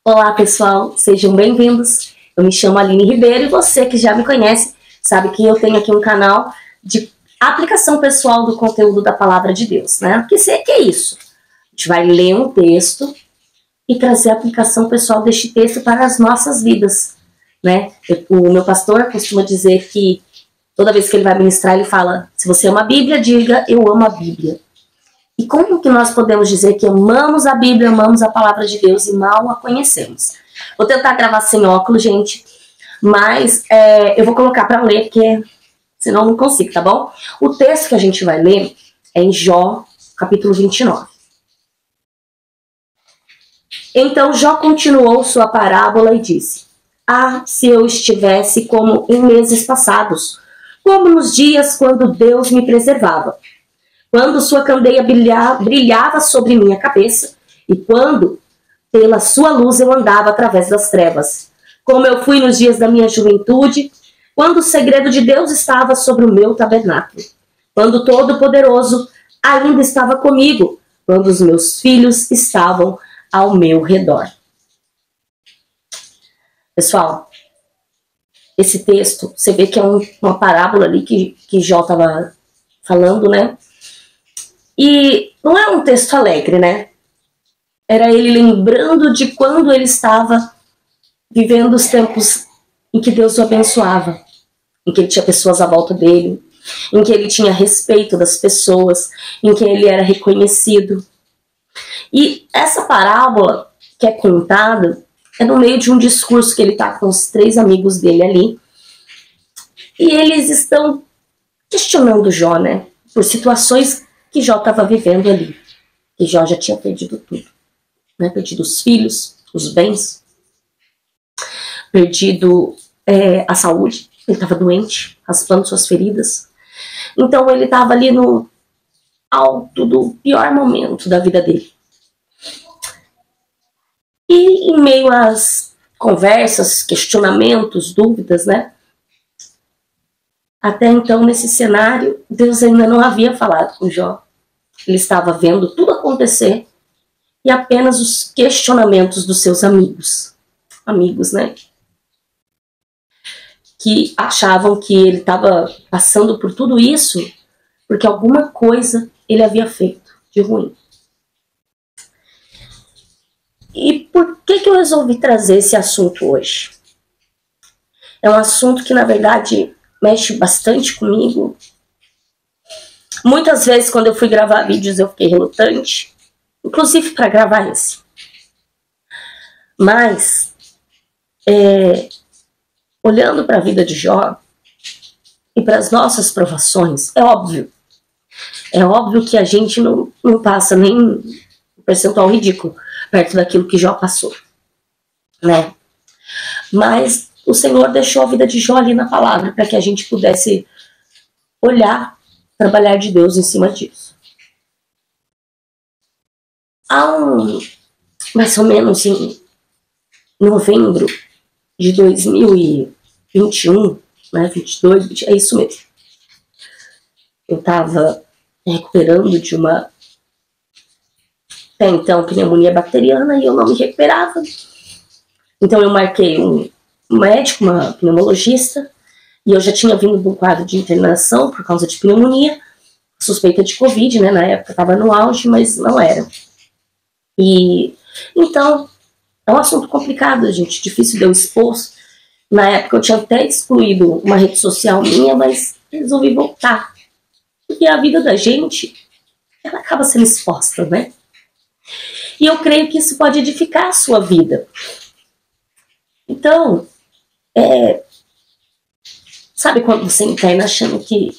Olá pessoal, sejam bem-vindos. Eu me chamo Aline Ribeiro e você que já me conhece sabe que eu tenho aqui um canal de aplicação pessoal do conteúdo da Palavra de Deus, né? O que é isso? A gente vai ler um texto e trazer a aplicação pessoal deste texto para as nossas vidas, né? O meu pastor costuma dizer que toda vez que ele vai ministrar, ele fala: se você ama a Bíblia, diga eu amo a Bíblia. E como que nós podemos dizer que amamos a Bíblia, amamos a Palavra de Deus e mal a conhecemos? Vou tentar gravar sem óculos, gente, mas eu vou colocar para ler, porque senão eu não consigo, tá bom? O texto que a gente vai ler é em Jó, capítulo 29. Então Jó continuou sua parábola e disse: ah, se eu estivesse como em meses passados, como nos dias quando Deus me preservava, quando sua candeia brilhava sobre minha cabeça, e quando, pela sua luz, eu andava através das trevas. Como eu fui nos dias da minha juventude, quando o segredo de Deus estava sobre o meu tabernáculo. Quando o Todo-Poderoso ainda estava comigo, quando os meus filhos estavam ao meu redor. Pessoal, esse texto, você vê que é uma parábola ali que Jó estava falando, né? E não é um texto alegre, né? Era ele lembrando de quando ele estava vivendo os tempos em que Deus o abençoava, em que ele tinha pessoas à volta dele, em que ele tinha respeito das pessoas, em que ele era reconhecido. E essa parábola que é contada é no meio de um discurso que ele está com os 3 amigos dele ali. E eles estão questionando Jó, né? Por situações que Jó estava vivendo ali. Que Jó já tinha perdido tudo. Né? Perdido os filhos, os bens. Perdido a saúde. Ele estava doente, raspando suas feridas. Então ele estava ali no alto do pior momento da vida dele. E em meio às conversas, questionamentos, dúvidas, né? Até então, nesse cenário, Deus ainda não havia falado com Jó. Ele estava vendo tudo acontecer e apenas os questionamentos dos seus amigos. Amigos, né? Que achavam que ele estava passando por tudo isso porque alguma coisa ele havia feito de ruim. E por que eu resolvi trazer esse assunto hoje? É um assunto que, na verdade, mexe bastante comigo. Muitas vezes, quando eu fui gravar vídeos, eu fiquei relutante, inclusive para gravar esse. Mas, olhando para a vida de Jó e para as nossas provações, é óbvio que a gente não passa nem um percentual ridículo perto daquilo que Jó passou, né? Mas o Senhor deixou a vida de Jó ali na palavra para que a gente pudesse olhar, trabalhar de Deus em cima disso. Há mais ou menos em novembro de 2021, né, 22, 20, é isso mesmo. Eu estava recuperando de uma, até então, pneumonia bacteriana e eu não me recuperava. Então eu marquei um médico, uma pneumologista, e eu já tinha vindo de um quadro de internação por causa de pneumonia, suspeita de Covid, né? Na época estava no auge, mas não era. E então é um assunto complicado, gente, difícil de eu expor. Na época eu tinha até excluído uma rede social minha, mas resolvi voltar. Porque a vida da gente, ela acaba sendo exposta, né? E eu creio que isso pode edificar a sua vida. Então, sabe quando você interna achando que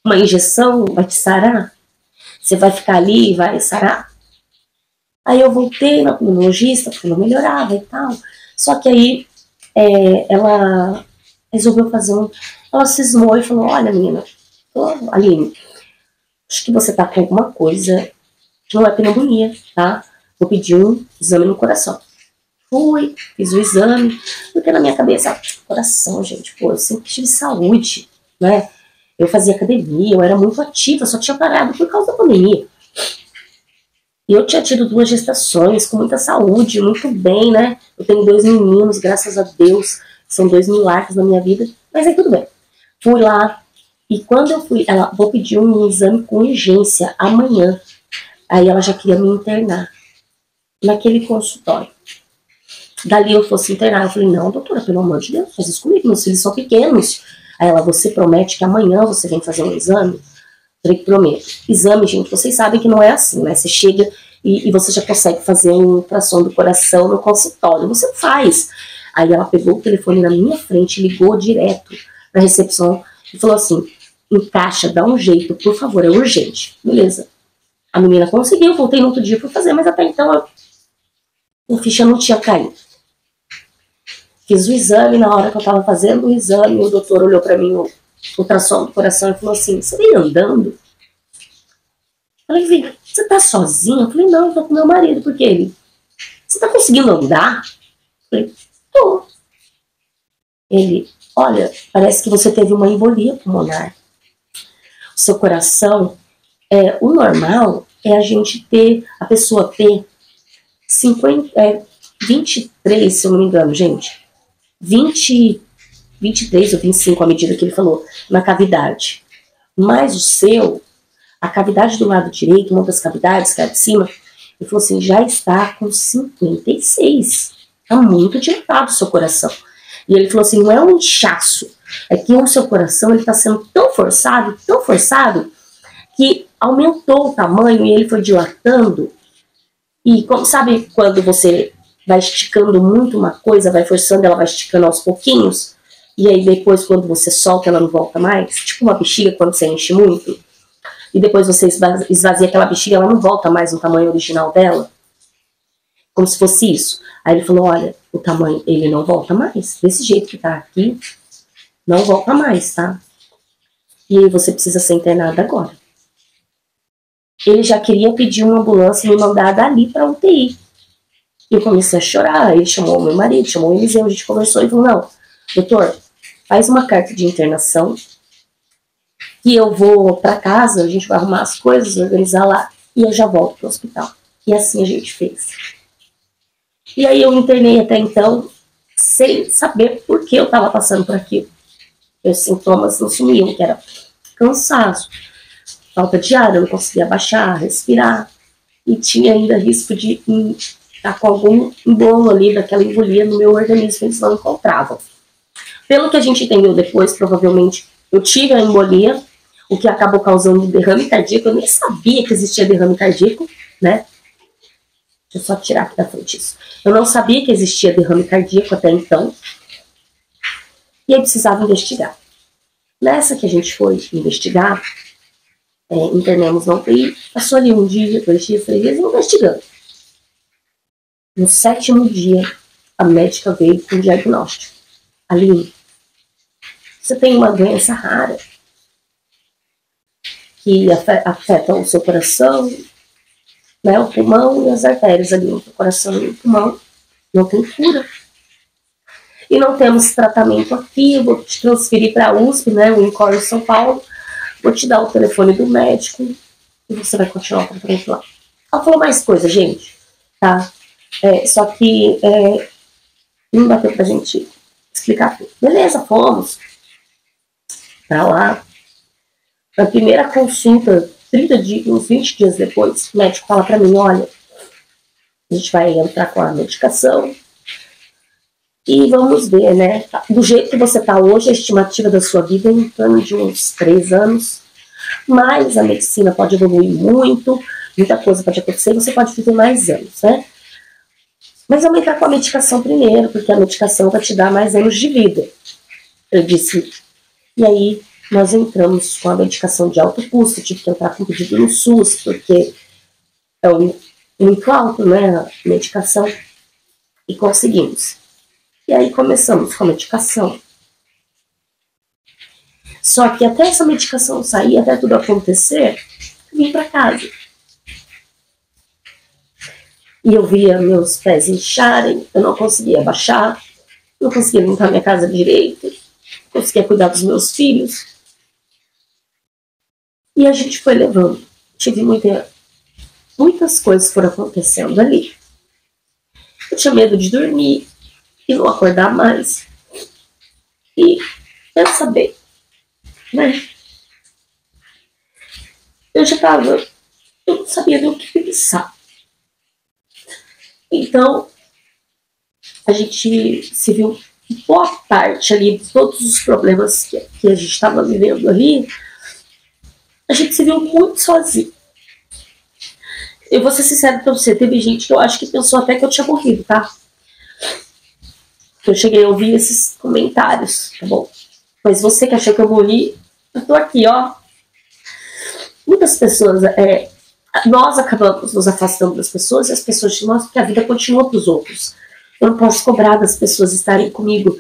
uma injeção vai te sarar? Você vai ficar ali e vai sarar? Aí eu voltei na pneumologista, porque não melhorava e tal. Só que aí ela resolveu fazer ela cismou e falou: olha, menina, Aline, acho que você tá com alguma coisa que não é pneumonia, tá? Vou pedir um exame no coração. Fui, fiz o exame, porque na minha cabeça, coração, gente, pô, eu sempre tive saúde, né? Eu fazia academia, eu era muito ativa, só tinha parado por causa da pandemia. E eu tinha tido 2 gestações, com muita saúde, muito bem, né? Eu tenho 2 meninos, graças a Deus, são 2 milagres na minha vida, mas aí tudo bem. Fui lá, e quando eu fui, ela, vou pedir um exame com urgência amanhã. Aí ela já queria me internar naquele consultório. Dali eu fosse internar, eu falei, não, doutora, pelo amor de Deus, faz isso comigo, meus filhos são pequenos. Aí ela, você promete que amanhã você vem fazer um exame? Falei, prometo. Exame, gente, vocês sabem que não é assim, né? Você chega e você já consegue fazer um ultrassom do coração no consultório. Você faz. Aí ela pegou o telefone na minha frente, ligou direto na recepção e falou assim, encaixa, dá um jeito, por favor, é urgente. Beleza. A menina conseguiu, voltei no outro dia para fazer, mas até então a ficha não tinha caído. Fiz o exame, na hora que eu estava fazendo o exame, o doutor olhou para mim, o ultrassom do coração, e falou assim, você vem andando? Eu falei, vem, você tá sozinha? Eu falei, não, eu tô com meu marido, porque ele, você tá conseguindo andar? Eu falei, tô. Ele, olha, parece que você teve uma embolia pulmonar. O seu coração, o normal é a gente ter, a pessoa ter 23, se eu não me engano, gente, 23 ou 25 à medida que ele falou, na cavidade. Mas o seu, a cavidade do lado direito, uma das cavidades, que é de cima, ele falou assim, já está com 56. Está muito dilatado o seu coração. E ele falou assim, não é um inchaço, é que o seu coração está sendo tão forçado, que aumentou o tamanho e ele foi dilatando. E como, sabe quando você vai esticando muito uma coisa, vai forçando, ela vai esticando aos pouquinhos, e aí depois quando você solta ela não volta mais, tipo uma bexiga quando você enche muito, e depois você esvazia aquela bexiga, ela não volta mais no tamanho original dela, como se fosse isso. Aí ele falou, olha, o tamanho, ele não volta mais, desse jeito que tá aqui, não volta mais, tá? E aí você precisa ser internado agora. Ele já queria pedir uma ambulância e me mandar dali pra UTI. Eu comecei a chorar, ele chamou o meu marido, chamou o Eliseu, a gente conversou e falou, não, doutor, faz uma carta de internação que eu vou pra casa, a gente vai arrumar as coisas, organizar lá, e eu já volto pro hospital. E assim a gente fez. E aí eu me internei até então, sem saber por que eu estava passando por aquilo. Os sintomas não sumiam, que era cansaço, falta de ar, eu não conseguia baixar, respirar, e tinha ainda risco de estar com algum embolo ali daquela embolia no meu organismo que eles não encontravam. Pelo que a gente entendeu depois, provavelmente eu tive a embolia, o que acabou causando derrame cardíaco. Eu nem sabia que existia derrame cardíaco, né? Deixa eu só tirar aqui da frente isso. Eu não sabia que existia derrame cardíaco até então. E aí precisava investigar. Nessa que a gente foi investigar, internamos na UTI, passou ali 1 dia, 2 dias, 3 dias, investigando. No 7º dia, a médica veio com o diagnóstico. Aline, você tem uma doença rara que afeta o seu coração, né, o pulmão e as artérias ali no coração e no pulmão. Não tem cura. E não temos tratamento aqui, eu vou te transferir para a USP, né, o INCOR em São Paulo, vou te dar o telefone do médico e você vai continuar o tratamento lá. Ela falou mais coisa, gente, tá? Só que não dá pra gente explicar tudo. Beleza, fomos pra lá. Na primeira consulta, 30 dias, uns 20 dias depois, o médico fala pra mim, olha, a gente vai entrar com a medicação e vamos ver, né? Do jeito que você tá hoje, a estimativa da sua vida é em torno de uns 3 anos, mas a medicina pode evoluir muito, muita coisa pode acontecer, você pode viver mais anos, né? Mas vamos entrar com a medicação primeiro, porque a medicação vai te dar mais anos de vida. Eu disse, e aí nós entramos com a medicação de alto custo, tive que entrar com um pedido no SUS, porque é muito alto, né, a medicação, e conseguimos. E aí começamos com a medicação. Só que até essa medicação sair, até tudo acontecer, eu vim para casa. E eu via meus pés incharem, eu não conseguia baixar, não conseguia limpar minha casa direito, não conseguia cuidar dos meus filhos. E a gente foi levando. Tive muita muitas coisas foram acontecendo ali. Eu tinha medo de dormir e não acordar mais. E pensa bem, né? Eu não sabia nem o que pensar. Então, a gente se viu boa parte ali de todos os problemas que a gente estava vivendo ali, a gente se viu muito sozinho. Eu vou ser sincero pra você, teve gente que eu acho que pensou até que eu tinha morrido, tá? Eu cheguei a ouvir esses comentários, tá bom? Mas você que achou que eu morri, eu tô aqui, ó. Muitas pessoas, nós acabamos nos afastando das pessoas e as pessoas de nós, porque a vida continua pros outros. Eu não posso cobrar das pessoas estarem comigo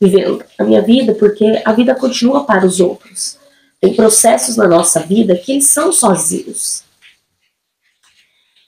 vivendo a minha vida, porque a vida continua para os outros. Tem processos na nossa vida que eles são sozinhos.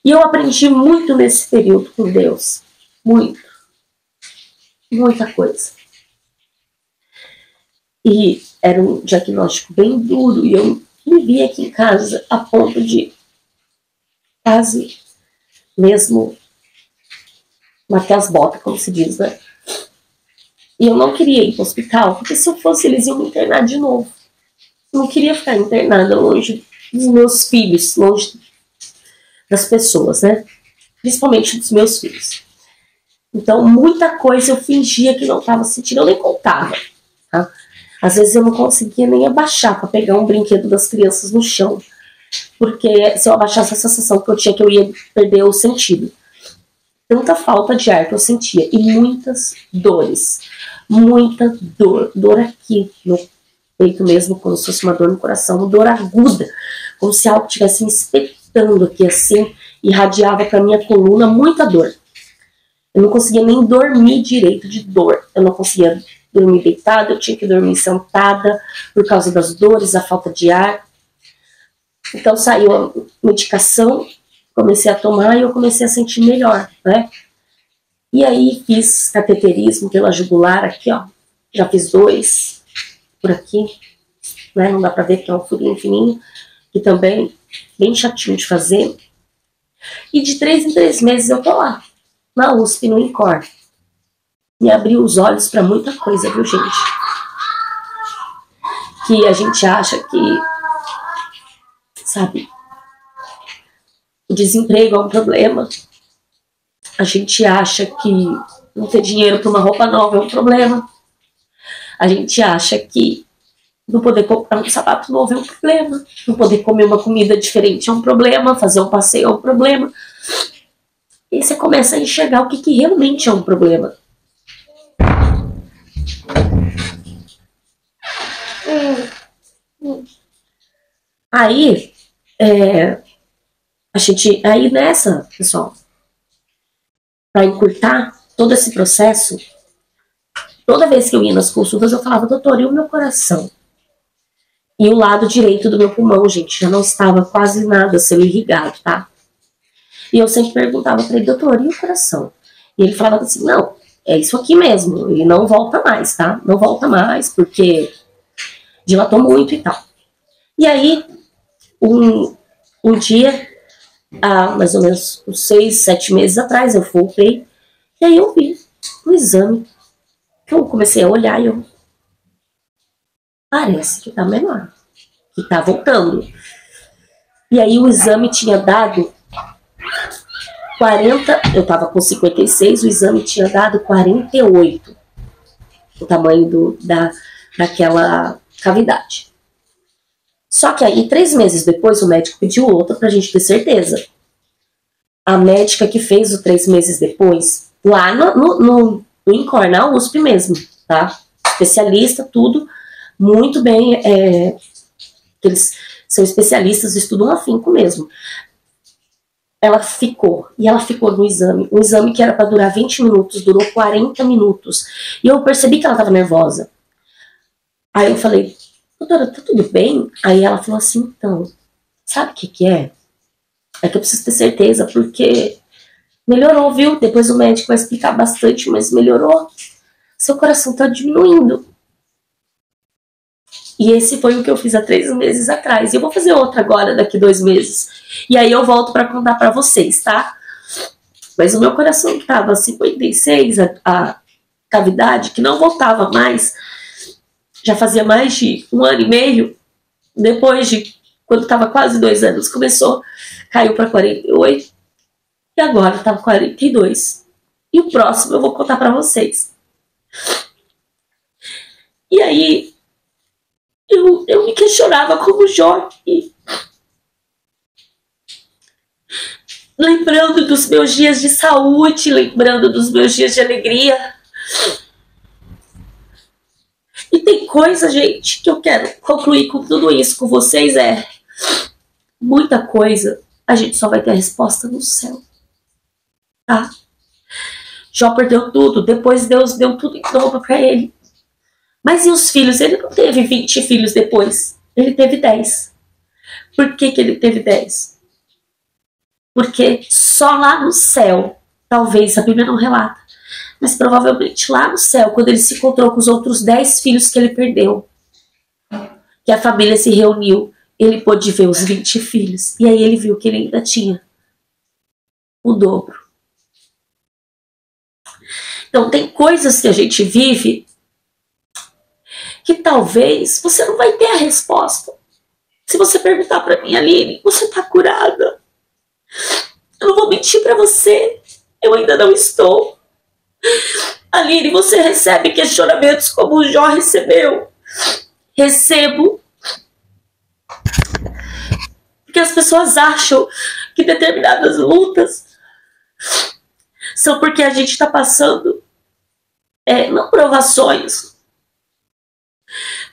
E eu aprendi muito nesse período com Deus. Muito. Muita coisa. E era um diagnóstico bem duro e eu me vi aqui em casa a ponto de quase mesmo bater as botas, como se diz, né? E eu não queria ir para o hospital, porque se eu fosse, eles iam me internar de novo. Eu não queria ficar internada longe dos meus filhos, longe das pessoas, né? Principalmente dos meus filhos. Então, muita coisa eu fingia que não estava sentindo, eu nem contava, tá? Às vezes eu não conseguia nem abaixar para pegar um brinquedo das crianças no chão, porque se eu abaixasse a sensação que eu tinha que eu ia perder o sentido. Tanta falta de ar que eu sentia e muitas dores, muita dor aqui no peito mesmo, como se fosse uma dor no coração, uma dor aguda, como se algo estivesse me espetando aqui assim, irradiava para minha coluna, muita dor. Eu não conseguia nem dormir direito de dor, eu não conseguia dormir deitada, eu tinha que dormir sentada por causa das dores, a falta de ar. Então saiu a medicação, comecei a tomar e eu comecei a sentir melhor, né? E aí fiz cateterismo pela jugular aqui, ó. Já fiz 2 por aqui, né? Não dá pra ver porque é um furinho fininho, que também bem chatinho de fazer. E de 3 em 3 meses eu tô lá, na USP, no INCOR. Me abriu os olhos pra muita coisa, viu, gente? Que a gente acha que, sabe, o desemprego é um problema. A gente acha que não ter dinheiro para uma roupa nova é um problema. A gente acha que não poder comprar um sapato novo é um problema. Não poder comer uma comida diferente é um problema. Fazer um passeio é um problema. E você começa a enxergar o que realmente é um problema. Aí, aí nessa, pessoal, para encurtar todo esse processo, toda vez que eu ia nas consultas, eu falava, doutor, e o meu coração? E o lado direito do meu pulmão, gente, já não estava quase nada sendo irrigado, tá? E eu sempre perguntava para ele, doutor, e o coração? E ele falava assim, não, é isso aqui mesmo, e não volta mais, tá? Não volta mais, porque dilatou muito e tal. E aí, um dia, há mais ou menos uns 6, 7 meses atrás, eu voltei, e aí eu vi o exame. Eu comecei a olhar e eu... Parece que tá menor, que tá voltando. E aí o exame tinha dado 40, eu tava com 56, o exame tinha dado 48, o tamanho daquela cavidade. Só que aí, 3 meses depois, o médico pediu outra pra gente ter certeza. A médica que fez o 3 meses depois, lá no INCOR, na USP mesmo, tá? Especialista, tudo, muito bem, eles são especialistas, estudam afinco mesmo. Ela ficou no exame, um exame que era para durar 20 minutos, durou 40 minutos, e eu percebi que ela estava nervosa. Aí eu falei, doutora, tá tudo bem? Aí ela falou assim, então, sabe o que é? É que eu preciso ter certeza, porque melhorou, viu? Depois o médico vai explicar bastante, mas melhorou. Seu coração tá diminuindo. E esse foi o que eu fiz há 3 meses atrás. E eu vou fazer outra agora, daqui 2 meses. E aí eu volto para contar para vocês, tá? Mas o meu coração estava 56, a cavidade, que não voltava mais. Já fazia mais de 1 ano e meio. Depois de, quando estava quase 2 anos, começou, caiu para 48. E agora está 42. E o próximo eu vou contar para vocês. E aí, eu me questionava como Jó, lembrando dos meus dias de saúde, lembrando dos meus dias de alegria. E tem coisa, gente, que eu quero concluir com tudo isso com vocês, muita coisa a gente só vai ter a resposta no céu, tá? Jó perdeu tudo, depois Deus deu tudo em dobro para ele. Mas e os filhos? Ele não teve 20 filhos depois, ele teve 10. Por que ele teve 10? Porque só lá no céu, talvez a Bíblia não relata, mas provavelmente lá no céu, quando ele se encontrou com os outros 10 filhos que ele perdeu, que a família se reuniu, ele pôde ver os 20 filhos. E aí ele viu que ele ainda tinha o dobro. Então tem coisas que a gente vive que talvez você não vai ter a resposta. Se você perguntar para mim, Aline, você está curada? Eu não vou mentir para você, eu ainda não estou. Aline, você recebe questionamentos como o Jó recebeu? Recebo. Porque as pessoas acham que determinadas lutas são porque a gente está passando, não provações,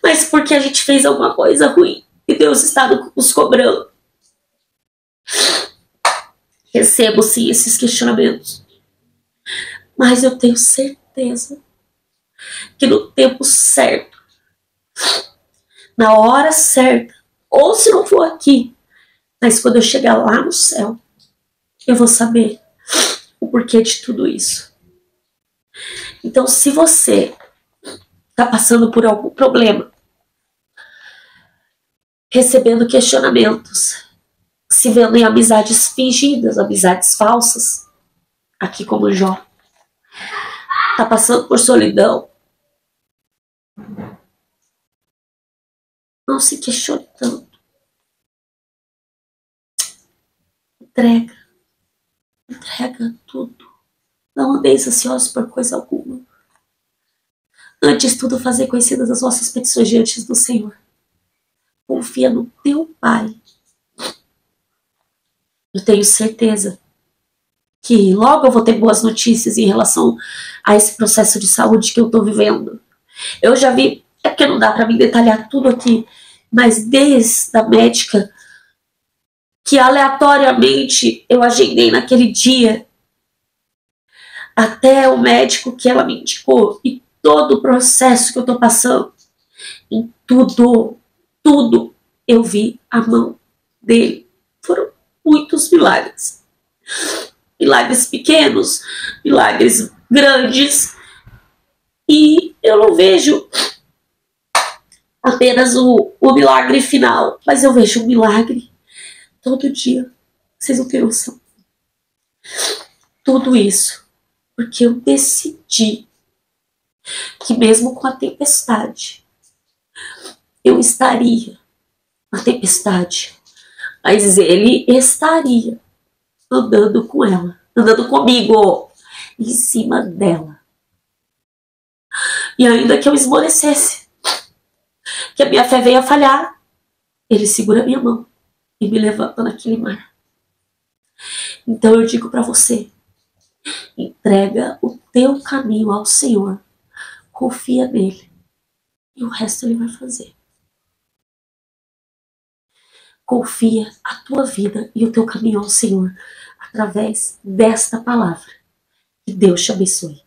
mas porque a gente fez alguma coisa ruim e Deus está nos cobrando. Recebo sim esses questionamentos, mas eu tenho certeza que no tempo certo, na hora certa, ou se não for aqui, mas quando eu chegar lá no céu, eu vou saber o porquê de tudo isso. Então, se você está passando por algum problema, recebendo questionamentos, se vendo em amizades fingidas, amizades falsas, aqui como Jó, está passando por solidão, não se questione tanto. Entrega tudo. Não andeis ansiosos por coisa alguma. Antes tudo, fazer conhecidas as vossas petições diante do Senhor. Confia no teu Pai. Eu tenho certeza que logo eu vou ter boas notícias em relação a esse processo de saúde que eu estou vivendo. Eu já vi, é porque não dá para mim detalhar tudo aqui, mas desde a médica que aleatoriamente eu agendei naquele dia, até o médico que ela me indicou, e todo o processo que eu estou passando, em tudo eu vi a mão dele. Foram muitos milagres. Milagres pequenos, milagres grandes, e eu não vejo apenas o milagre final, mas eu vejo um milagre todo dia. Vocês não têm noção. Tudo isso porque eu decidi que mesmo com a tempestade, eu estaria na tempestade, mas ele estaria andando com ela, andando comigo, em cima dela. E ainda que eu esmorecesse, que a minha fé venha falhar, ele segura a minha mão e me levanta naquele mar. Então eu digo para você, entrega o teu caminho ao Senhor, confia nele, e o resto ele vai fazer. Confia a tua vida e o teu caminho ao Senhor, através desta palavra. Que Deus te abençoe.